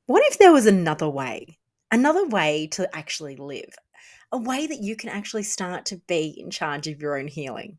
What if there was another way to actually live, a way that you can actually start to be in charge of your own healing,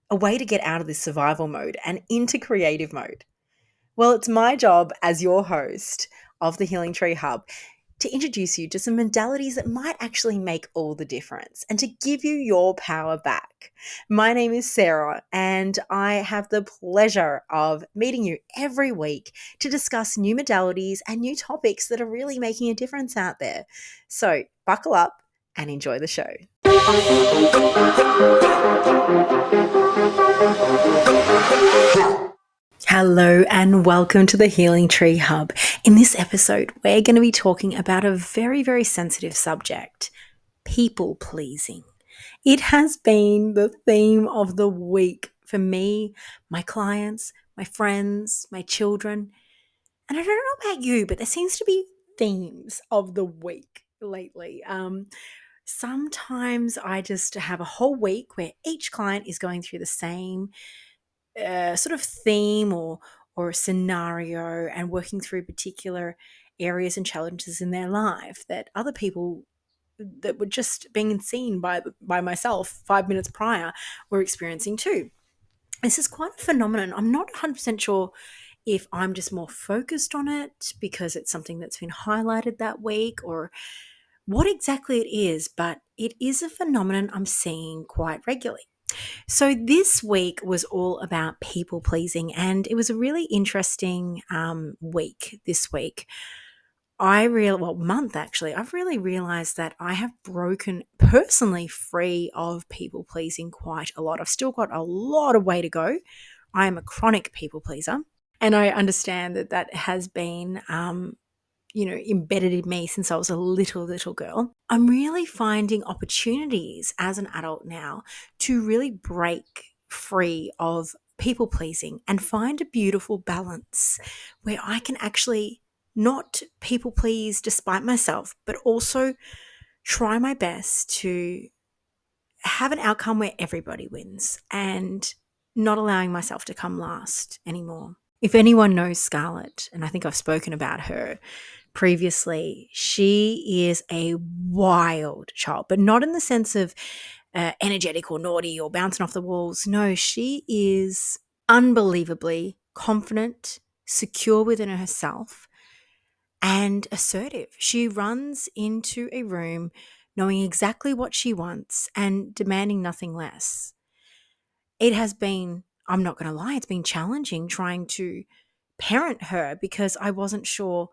a way to get out of this survival mode and into creative mode? Well, it's my job as your host of the Healing Tree Hub to introduce you to some modalities that might actually make all the difference and to give you your power back. My name is Sarah, and I have the pleasure of meeting you every week to discuss new modalities and new topics that are really making a difference out there. So, buckle up and enjoy the show. Hello and welcome to the Healing Tree Hub. In this episode, we're going to be talking about a very, very sensitive subject: people pleasing. It has been the theme of the week for me, my clients, my friends, my children. And I don't know about you, but there seems to be themes of the week lately. Sometimes I just have a whole week where each client is going through the same sort of theme or a scenario and working through particular areas and challenges in their life that other people that were just being seen by myself 5 minutes prior were experiencing too. This is quite a phenomenon. I'm not 100% sure if I'm just more focused on it because it's something that's been highlighted that week or what exactly it is, but it is a phenomenon I'm seeing quite regularly. So this week was all about people pleasing, and it was a really interesting week this week. Month actually. I've really realized that I have broken personally free of people pleasing quite a lot. I've still got a lot of way to go. I am a chronic people pleaser, and I understand that has been embedded in me since I was a little girl. I'm really finding opportunities as an adult now to really break free of people pleasing and find a beautiful balance where I can actually not people please despite myself, but also try my best to have an outcome where everybody wins and not allowing myself to come last anymore. If anyone knows Scarlett, and I think I've spoken about her previously, she is a wild child, but not in the sense of energetic or naughty or bouncing off the walls. No, she is unbelievably confident, secure within herself, and assertive. She runs into a room knowing exactly what she wants and demanding nothing less. It has been, I'm not going to lie, it's been challenging trying to parent her because I wasn't sure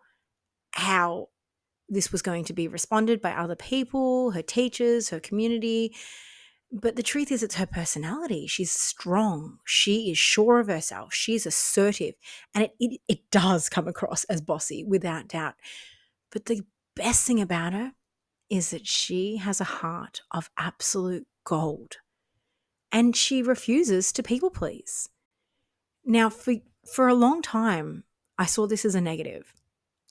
how this was going to be responded by other people, her teachers, her community. But the truth is, it's her personality. She's strong. She is sure of herself. She's assertive. And it does come across as bossy, without doubt. But the best thing about her is that she has a heart of absolute gold. And she refuses to people please. Now, for a long time, I saw this as a negative.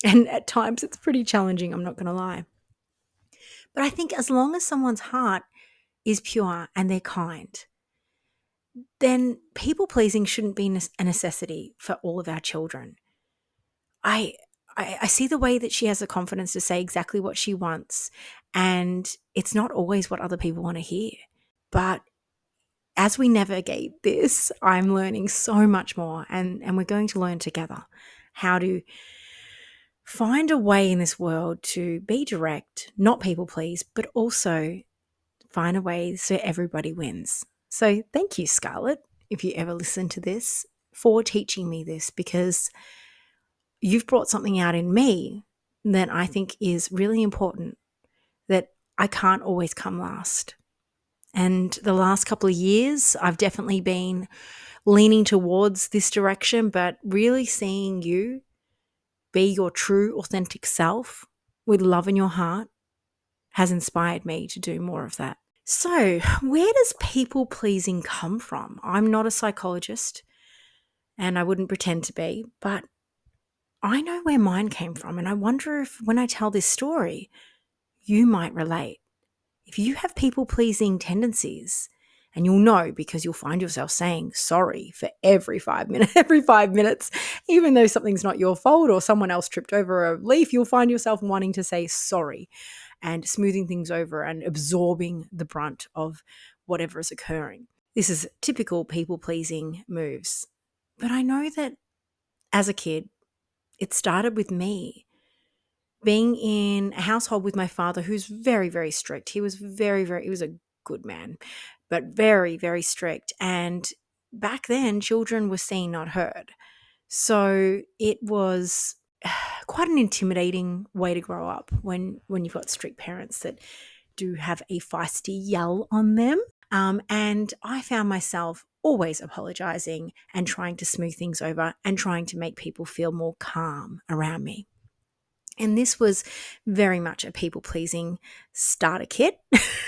And at times it's pretty challenging, I'm not going to lie. But I think as long as someone's heart is pure and they're kind, then people pleasing shouldn't be a necessity for all of our children. I see the way that she has the confidence to say exactly what she wants, and it's not always what other people want to hear. But as we navigate this, I'm learning so much more, and we're going to learn together how to find a way in this world to be direct, not people please, but also find a way so everybody wins. So thank you, Scarlett, if you ever listen to this, for teaching me this, because you've brought something out in me that I think is really important, that I can't always come last. And the last couple of years, I've definitely been leaning towards this direction, but really seeing you be your true, authentic self with love in your heart has inspired me to do more of that. So, where does people pleasing come from? I'm not a psychologist and I wouldn't pretend to be, but I know where mine came from. And I wonder if when I tell this story, you might relate. If you have people pleasing tendencies And you'll know because you'll find yourself saying sorry for every 5 minutes, every 5 minutes, even though something's not your fault or someone else tripped over a leaf, you'll find yourself wanting to say sorry and smoothing things over and absorbing the brunt of whatever is occurring. This is typical people-pleasing moves. But I know that as a kid, it started with me being in a household with my father who's very, very strict. He was he was a good man, but very, very strict. And back then, children were seen, not heard. So it was quite an intimidating way to grow up when you've got strict parents that do have a feisty yell on them. And I found myself always apologizing and trying to smooth things over and trying to make people feel more calm around me. And this was very much a people-pleasing starter kit.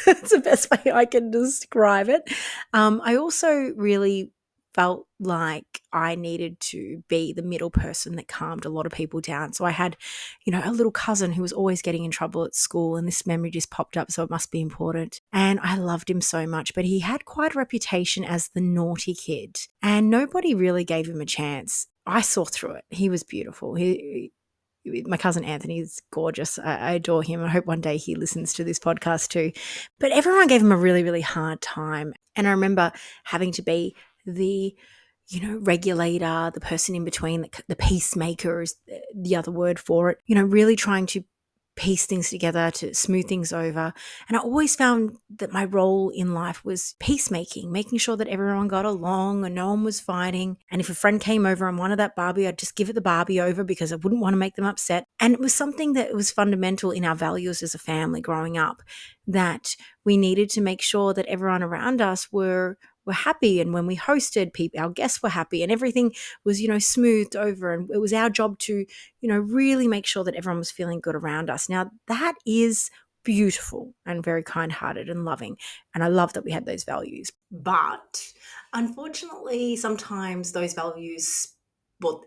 That's the best way I can describe it. I also really felt like I needed to be the middle person that calmed a lot of people down. So I had, a little cousin who was always getting in trouble at school, and this memory just popped up, so it must be important. And I loved him so much, but he had quite a reputation as the naughty kid, and nobody really gave him a chance. I saw through it. He was beautiful. My cousin Anthony is gorgeous. I adore him. I hope one day he listens to this podcast too. But everyone gave him a really, really hard time. And I remember having to be the, regulator, the person in between, the peacemaker is the other word for it, really trying to piece things together, to smooth things over. And I always found that my role in life was peacemaking, making sure that everyone got along and no one was fighting. And if a friend came over and wanted that Barbie, I'd just give it the Barbie over because I wouldn't want to make them upset. And it was something that was fundamental in our values as a family growing up, that we needed to make sure that everyone around us were happy, and when we hosted people, our guests were happy, and everything was smoothed over, and it was our job to really make sure that everyone was feeling good around us. Now that is beautiful and very kind-hearted and loving, and I love that we had those values. But unfortunately, sometimes those values,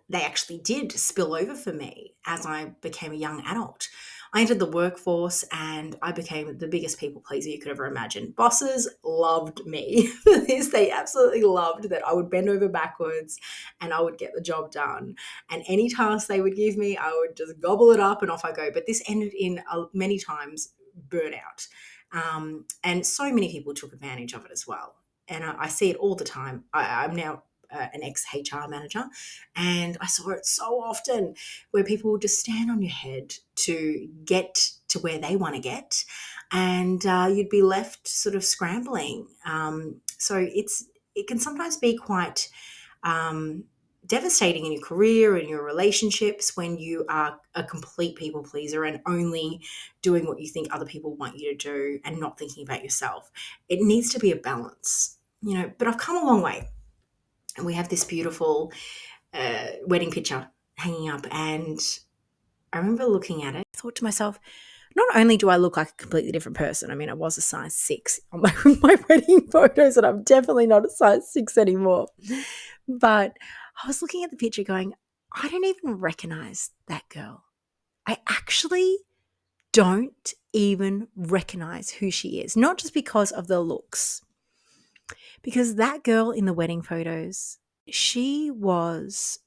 they actually did spill over for me as I became a young adult. I entered the workforce and I became the biggest people pleaser you could ever imagine. Bosses loved me for this. They absolutely loved that I would bend over backwards and I would get the job done. And any task they would give me, I would just gobble it up and off I go. But this ended in many times burnout. And so many people took advantage of it as well. And I see it all the time. I'm now an ex-HR manager, and I saw it so often where people would just stand on your head to get to where they want to get, and you'd be left sort of scrambling. So it can sometimes be quite devastating in your career and your relationships when you are a complete people pleaser and only doing what you think other people want you to do and not thinking about yourself. It needs to be a balance, but I've come a long way. And we have this beautiful wedding picture hanging up. And I remember looking at it, I thought to myself, not only do I look like a completely different person, I mean, I was a size 6 on my wedding photos, and I'm definitely not a size 6 anymore. But I was looking at the picture going, I don't even recognize that girl. I actually don't even recognize who she is, not just because of the looks. Because that girl in the wedding photos, she was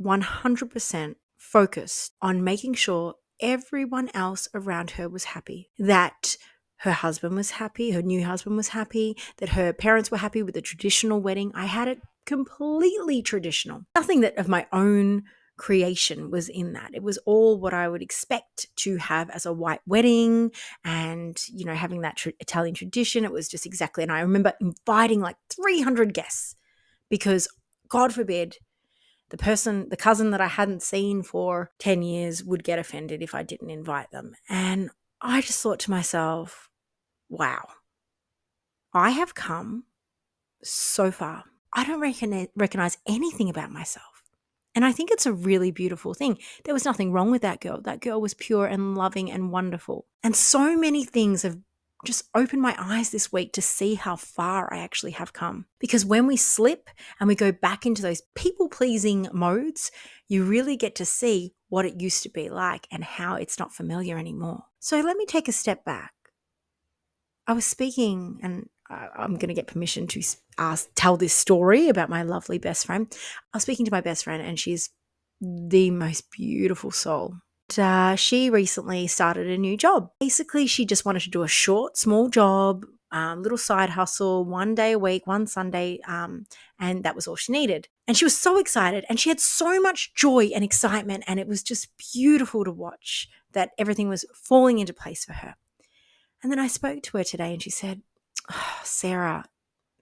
100% focused on making sure everyone else around her was happy, that her husband was happy, her new husband was happy, that her parents were happy with the traditional wedding. I had it completely traditional. Nothing that of my own creation was in that. It was all what I would expect to have as a white wedding, and having that Italian tradition. It was just exactly. And I remember inviting like 300 guests because, God forbid, the cousin that I hadn't seen for 10 years would get offended if I didn't invite them. And I just thought to myself, wow, I have come so far. I don't recognize anything about myself. And I think it's a really beautiful thing. There was nothing wrong with that girl. That girl was pure and loving and wonderful. And so many things have just opened my eyes this week to see how far I actually have come. Because when we slip and we go back into those people-pleasing modes, you really get to see what it used to be like and how it's not familiar anymore. So let me take a step back. I was speaking and I'm going to get permission to tell this story about my lovely best friend. I was speaking to my best friend, and she's the most beautiful soul. She recently started a new job. Basically, she just wanted to do a short, small job, little side hustle, 1 day a week, one Sunday, and that was all she needed. And she was so excited, and she had so much joy and excitement, and it was just beautiful to watch that everything was falling into place for her. And then I spoke to her today, and she said, "Oh, Sarah,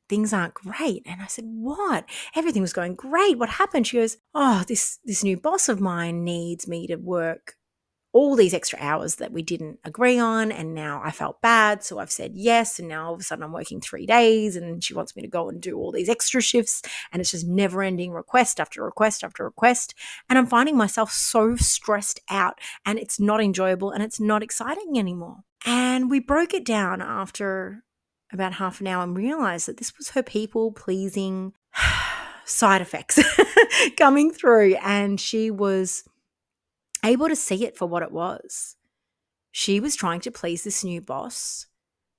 things aren't great." And I said, "What? Everything was going great. What happened?" She goes, "Oh, this new boss of mine needs me to work all these extra hours that we didn't agree on, and now I felt bad, so I've said yes, and now all of a sudden I'm working 3 days, and she wants me to go and do all these extra shifts, and it's just never-ending request after request after request, and I'm finding myself so stressed out, and it's not enjoyable, and it's not exciting anymore." And we broke it down after about half an hour and realized that this was her people-pleasing side effects coming through, and she was able to see it for what it was. She was trying to please this new boss,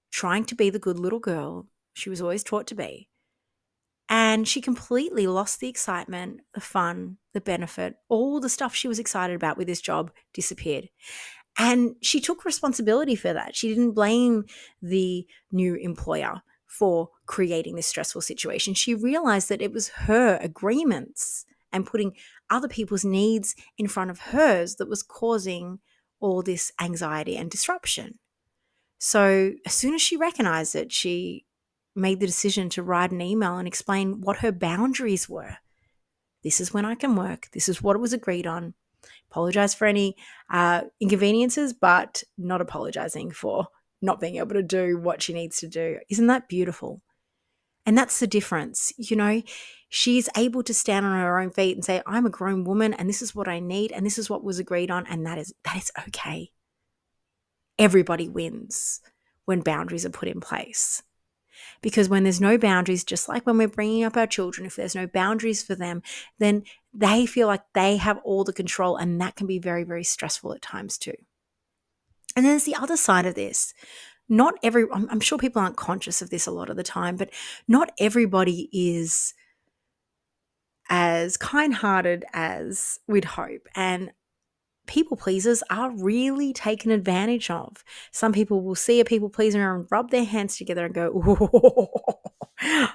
trying to be the good little girl she was always taught to be. And she completely lost the excitement, the fun, the benefit, all the stuff she was excited about with this job disappeared. And she took responsibility for that. She didn't blame the new employer for creating this stressful situation. She realized that it was her agreements and putting other people's needs in front of hers that was causing all this anxiety and disruption. So as soon as she recognized it, she made the decision to write an email and explain what her boundaries were. This is when I can work. This is what was agreed on. Apologize for any inconveniences, but not apologizing for not being able to do what she needs to do. Isn't that beautiful? And that's the difference. You know, she's able to stand on her own feet and say, I'm a grown woman and this is what I need and this is what was agreed on, and that is okay. Everybody wins when boundaries are put in place. Because when there's no boundaries, just like when we're bringing up our children, if there's no boundaries for them, then they feel like they have all the control, and that can be very, very stressful at times too. And then there's the other side of this. I'm sure people aren't conscious of this a lot of the time, but not everybody is as kind-hearted as we'd hope. And people pleasers are really taken advantage of. Some people will see a people pleaser and rub their hands together and go,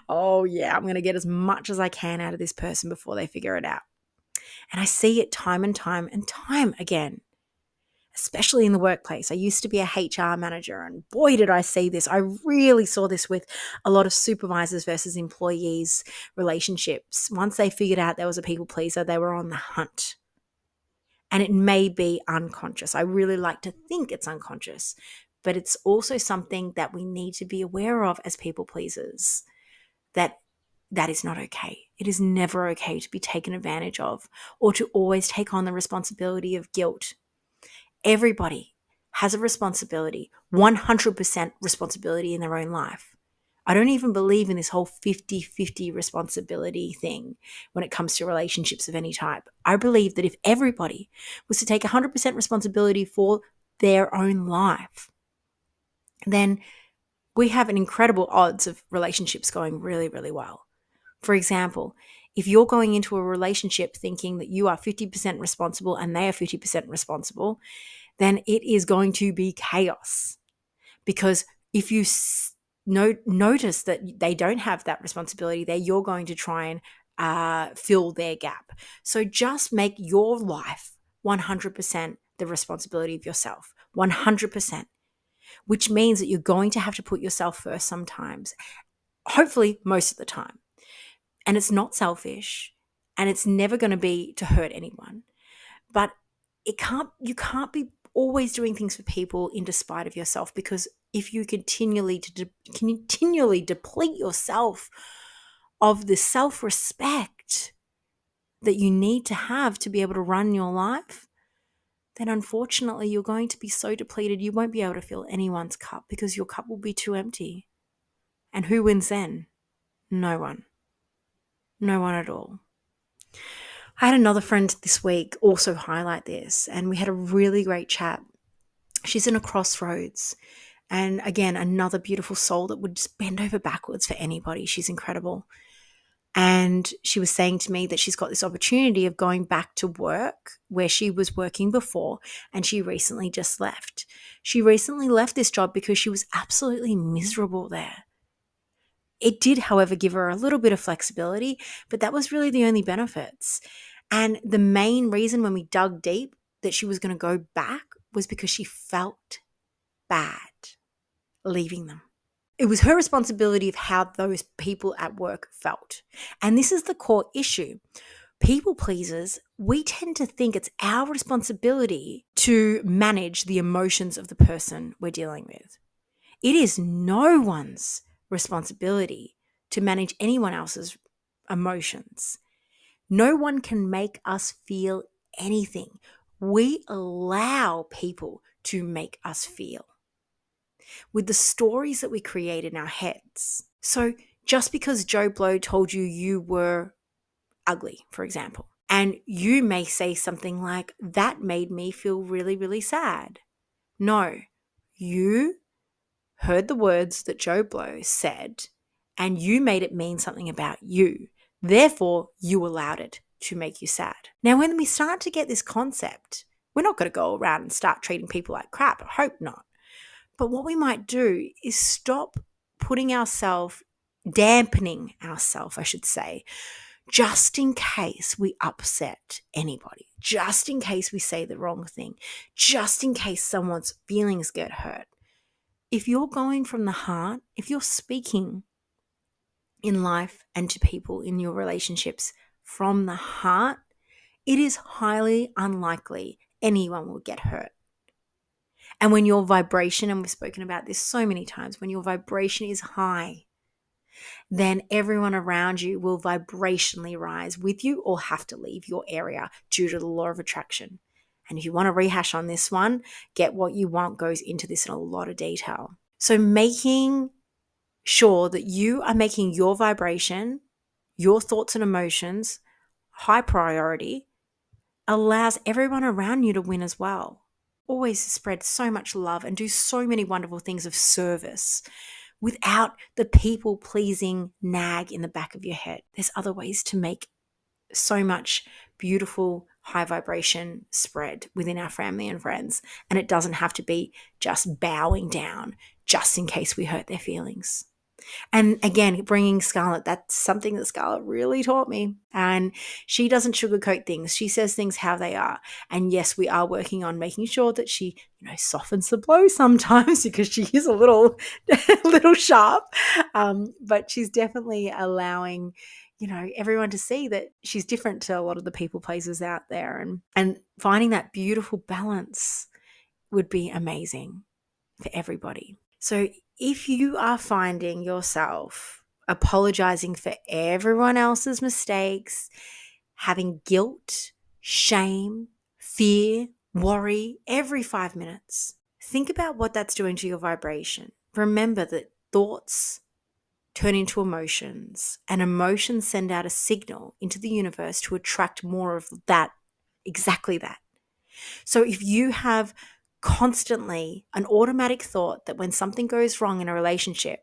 oh yeah, I'm going to get as much as I can out of this person before they figure it out. And I see it time and time and time again, especially in the workplace. I used to be a HR manager, and boy, did I see this. I really saw this with a lot of supervisors versus employees relationships. Once they figured out there was a people pleaser, they were on the hunt. And it may be unconscious. I really like to think it's unconscious, but it's also something that we need to be aware of as people pleasers, that is not okay. It is never okay to be taken advantage of or to always take on the responsibility of guilt. Everybody has a responsibility, 100% responsibility in their own life. I don't even believe in this whole 50-50 responsibility thing when it comes to relationships of any type. I believe that if everybody was to take 100% responsibility for their own life, then we have an incredible odds of relationships going really, really well. For example, if you're going into a relationship thinking that you are 50% responsible and they are 50% responsible, then it is going to be chaos. Because if you notice that they don't have that responsibility there, you're going to try and fill their gap. So just make your life 100% the responsibility of yourself, 100%, which means that you're going to have to put yourself first sometimes, hopefully most of the time. And it's not selfish, and it's never going to be to hurt anyone. But you can't be always doing things for people in despite of yourself, because if you continually deplete yourself of the self-respect that you need to have to be able to run your life, then unfortunately you're going to be so depleted you won't be able to fill anyone's cup, because your cup will be too empty. And who wins then? No one. No one at all. I had another friend this week also highlight this, and we had a really great chat. She's in a crossroads, And again, another beautiful soul that would just bend over backwards for anybody. She's incredible. And she was saying to me that she's got this opportunity of going back to work where she was working before, and she recently just left. She recently left this job because she was absolutely miserable there. It did, however, give her a little bit of flexibility, but that was really the only benefits. And the main reason when we dug deep that she was going to go back was because she felt bad leaving them. It was her responsibility of how those people at work felt. And this is the core issue. People pleasers, we tend to think it's our responsibility to manage the emotions of the person we're dealing with. It is no one's responsibility to manage anyone else's emotions. No one can make us feel anything. We allow people to make us feel with the stories that we create in our heads. So just because Joe Blow told you you were ugly, for example, and you may say something like, that made me feel really, really sad. No, you heard the words that Joe Blow said and you made it mean something about you. Therefore, you allowed it to make you sad. Now, when we start to get this concept, we're not going to go around and start treating people like crap. I hope not. But what we might do is stop dampening ourselves, I should say, just in case we upset anybody, just in case we say the wrong thing, just in case someone's feelings get hurt. If you're going from the heart, if you're speaking in life and to people in your relationships from the heart, it is highly unlikely anyone will get hurt. And when your vibration, and we've spoken about this so many times, when your vibration is high, then everyone around you will vibrationally rise with you or have to leave your area due to the law of attraction. And if you want to rehash on this one, Get What You Want goes into this in a lot of detail. So making sure that you are making your vibration, your thoughts and emotions high priority allows everyone around you to win as well. Always spread so much love and do so many wonderful things of service without the people-pleasing nag in the back of your head. There's other ways to make so much beautiful high vibration spread within our family and friends. And it doesn't have to be just bowing down just in case we hurt their feelings. And again, bringing Scarlett, that's something that Scarlett really taught me. And she doesn't sugarcoat things. She says things how they are. And yes, we are working on making sure that she, softens the blow sometimes because she is a little sharp. But she's definitely allowing, everyone to see that she's different to a lot of the people pleasers out there. And finding that beautiful balance would be amazing for everybody. So if you are finding yourself apologizing for everyone else's mistakes, having guilt, shame, fear, worry every 5 minutes, think about what that's doing to your vibration. Remember that thoughts turn into emotions, and emotions send out a signal into the universe to attract more of that, exactly that. So if you have constantly an automatic thought that when something goes wrong in a relationship,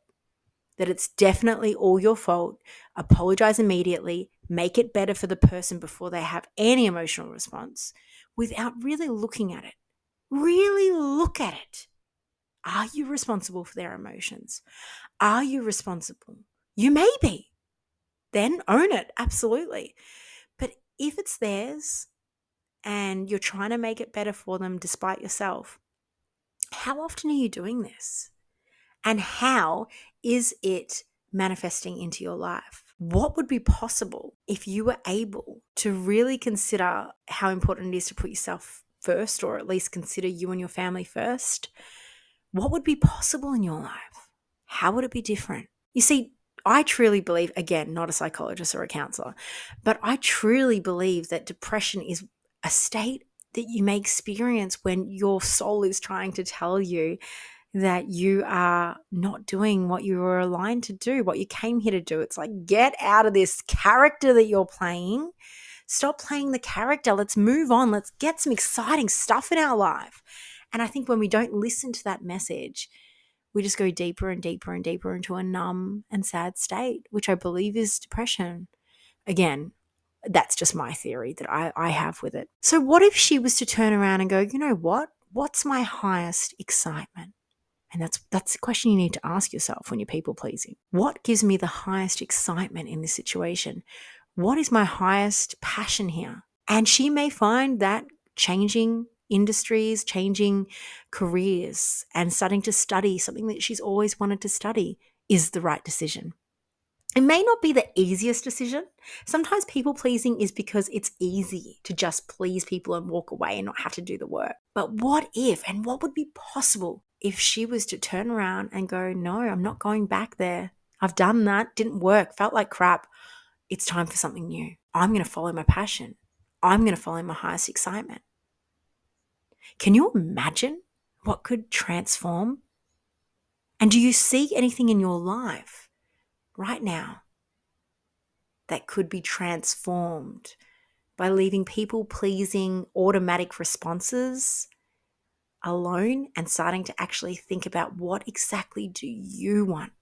that it's definitely all your fault, apologize immediately, make it better for the person before they have any emotional response, without really looking at it. Really look at it. Are you responsible for their emotions? Are you responsible? You may be. Then own it, absolutely. But if it's theirs, and you're trying to make it better for them despite yourself, how often are you doing this? And how is it manifesting into your life? What would be possible if you were able to really consider how important it is to put yourself first, or at least consider you and your family first? What would be possible in your life? How would it be different? You see, I truly believe, again, not a psychologist or a counselor, but I truly believe that depression is a state that you may experience when your soul is trying to tell you that you are not doing what you were aligned to do, what you came here to do. It's like, get out of this character that you're playing. Stop playing the character. Let's move on. Let's get some exciting stuff in our life. And I think when we don't listen to that message, we just go deeper and deeper and deeper into a numb and sad state, which I believe is depression. Again, that's just my theory that I have with it. So what if she was to turn around and go, you know what? What's my highest excitement? And that's the question you need to ask yourself when you're people pleasing. What gives me the highest excitement in this situation? What is my highest passion here? And she may find that changing industries, changing careers, and starting to study something that she's always wanted to study is the right decision. It may not be the easiest decision. Sometimes people pleasing is because it's easy to just please people and walk away and not have to do the work. But what if, and what would be possible if she was to turn around and go, no, I'm not going back there. I've done that, didn't work, felt like crap. It's time for something new. I'm going to follow my passion. I'm going to follow my highest excitement. Can you imagine what could transform? And do you see anything in your life right now that could be transformed by leaving people-pleasing automatic responses alone and starting to actually think about what exactly do you want?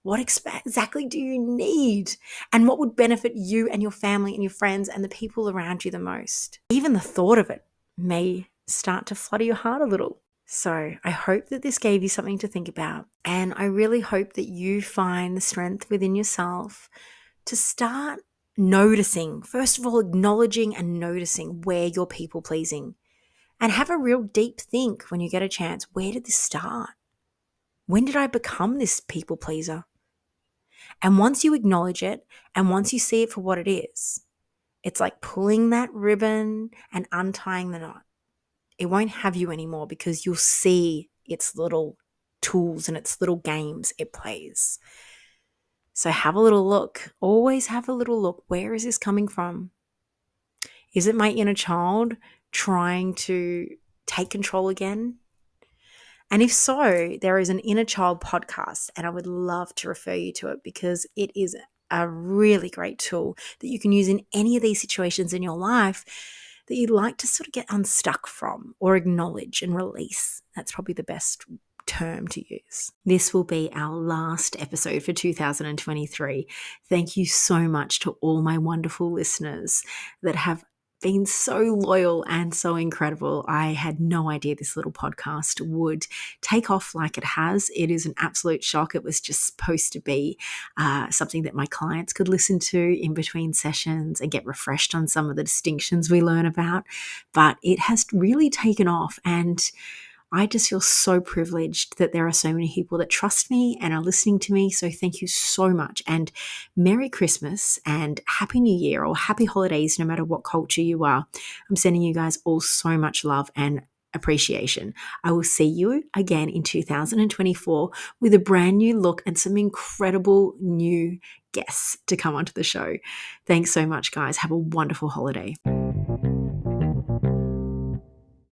What exactly do you need? And what would benefit you and your family and your friends and the people around you the most? Even the thought of it may start to flutter your heart a little. So I hope that this gave you something to think about. And I really hope that you find the strength within yourself to start noticing, first of all, acknowledging and noticing where you're people pleasing. And have a real deep think when you get a chance. Where did this start? When did I become this people pleaser? And once you acknowledge it and once you see it for what it is, it's like pulling that ribbon and untying the knot. It won't have you anymore because you'll see its little tools and its little games it plays. So have a little look. Always have a little look. Where is this coming from? Is it my inner child trying to take control again? And if so, there is an Inner Child podcast, and I would love to refer you to it because it is a really great tool that you can use in any of these situations in your life that you'd like to sort of get unstuck from or acknowledge and release. That's probably the best term to use. This will be our last episode for 2023. Thank you so much to all my wonderful listeners that have been so loyal and so incredible. I had no idea this little podcast would take off like it has. It is an absolute shock. It was just supposed to be something that my clients could listen to in between sessions and get refreshed on some of the distinctions we learn about. But it has really taken off, and I just feel so privileged that there are so many people that trust me and are listening to me. So thank you so much. And Merry Christmas and Happy New Year or Happy Holidays, no matter what culture you are. I'm sending you guys all so much love and appreciation. I will see you again in 2024 with a brand new look and some incredible new guests to come onto the show. Thanks so much, guys. Have a wonderful holiday.